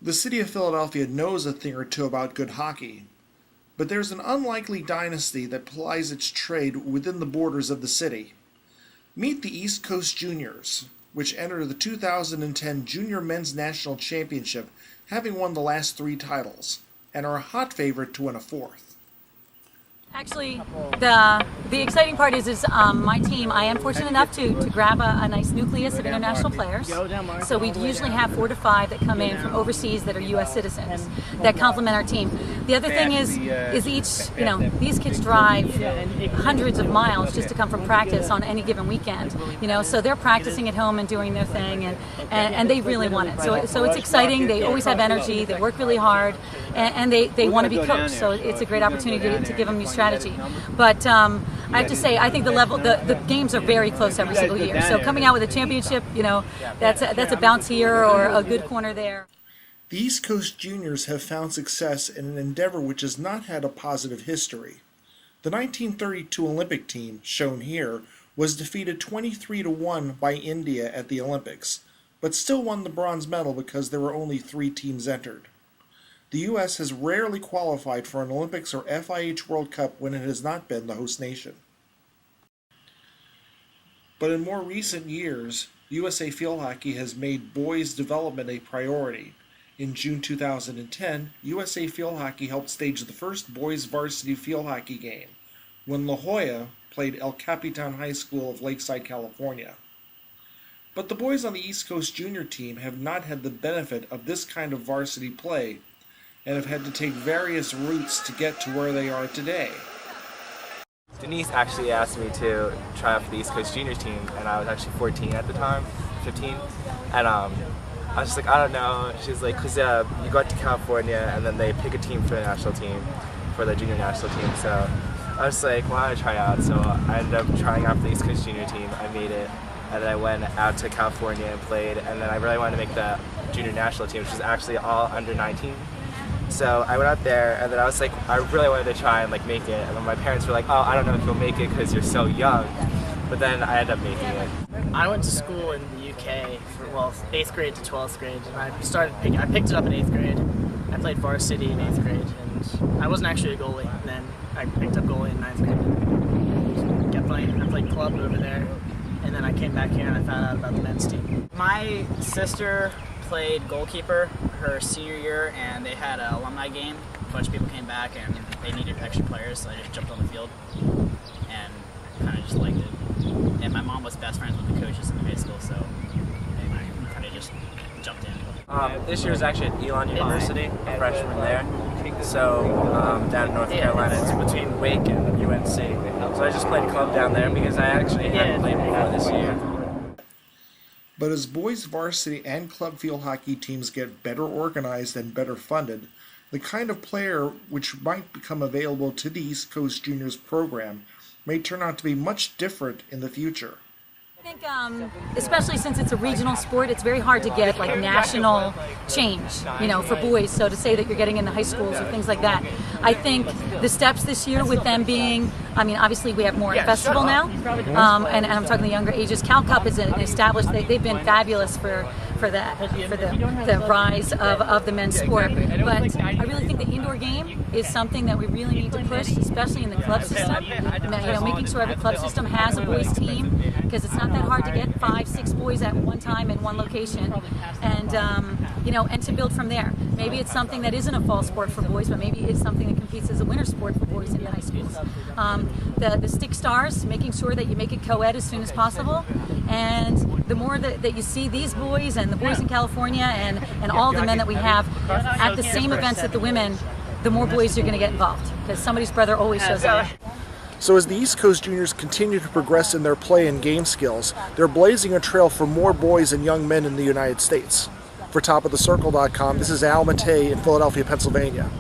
The city of Philadelphia knows a thing or two about good hockey, but there's an unlikely dynasty that plies its trade within the borders of the city. Meet the East Coast Juniors, which entered the 2010 Junior Men's National Championship, having won the last 3 titles, and are a hot favorite to win a 4th. Actually, the exciting part is my team, I am fortunate enough to grab a nice nucleus of international players. So we usually have 4 to 5 that come in from overseas that are U.S. citizens that complement our team. The other thing is these kids drive hundreds of miles just to come from practice on any given weekend. So they're practicing at home and doing their thing, and they really want it. So it's exciting. They always have energy. They work really hard, and they want to be coached. So it's a great opportunity to give them new strategy. But I have to say, I think the games are very close every single year. So coming out with a championship, that's a bounce here or a good corner there. The East Coast Juniors have found success in an endeavor which has not had a positive history. The 1932 Olympic team, shown here, was defeated 23-1 by India at the Olympics, but still won the bronze medal because there were only 3 teams entered. The U.S. has rarely qualified for an Olympics or FIH World Cup when it has not been the host nation. But in more recent years, USA Field Hockey has made boys' development a priority. In June 2010, USA Field Hockey helped stage the first boys' varsity field hockey game, when La Jolla played El Capitan High School of Lakeside, California. But the boys on the East Coast Junior team have not had the benefit of this kind of varsity play, and have had to take various routes to get to where they are today. Denise actually asked me to try out for the East Coast Juniors team, and I was actually 14 at the time, 15, and I was just like, I don't know. She's like, because you go out to California, and then they pick a team for the national team, for the junior national team, so I was like, why don't I try out? So I ended up trying out for the East Coast Junior team. I made it, and then I went out to California and played, and then I really wanted to make the junior national team, which was actually all under 19. So I went out there, and then I was like, I really wanted to try and make it, and then my parents were like, oh, I don't know if you'll make it because you're so young, but then I ended up making it. I went to school in the UK for 8th grade to 12th grade, and I picked it up in 8th grade. I played varsity in 8th grade, and I wasn't actually a goalie. And then I picked up goalie in 9th grade. And kept playing. I played club over there, and then I came back here and I found out about the men's team. My sister played goalkeeper her senior year, and they had an alumni game. A bunch of people came back and they needed extra players, so I just jumped on the field and kind of just liked it. And my mom was best friends with the coaches in the high school, so I kind of just jumped in. This year was actually at Elon University, a freshman there. So down in North Carolina, it's between Wake and UNC. So I just played club down there because I actually hadn't played before this year. But as boys varsity and club field hockey teams get better organized and better funded, the kind of player which might become available to the East Coast Juniors program may turn out to be much different in the future. I think, especially since it's a regional sport, it's very hard to get national change, for boys. So to say that you're getting in the high schools or things like that, I think the steps this year with them being, obviously we have more festival now, and I'm talking the younger ages. Cal Cup is an established. They've been fabulous for the rise of the men's sport. But I really think the indoor game is something that we really need to push, especially in the club system. Making sure every club system has a boys team, because it's not that hard to get 5, 6 boys at one time in one location, and and to build from there. Maybe it's something that isn't a fall sport for boys, but maybe it's something that competes as a winter sport for boys in the high schools. The stick stars, making sure that you make it co-ed as soon as possible, and the more that you see these boys and the boys in California and all the men that we have at the same events that the women, the more boys you're going to get involved, because somebody's brother always shows up. So as the East Coast Juniors continue to progress in their play and game skills, they're blazing a trail for more boys and young men in the United States. For topofthecircle.com, this is Al Matei in Philadelphia, Pennsylvania.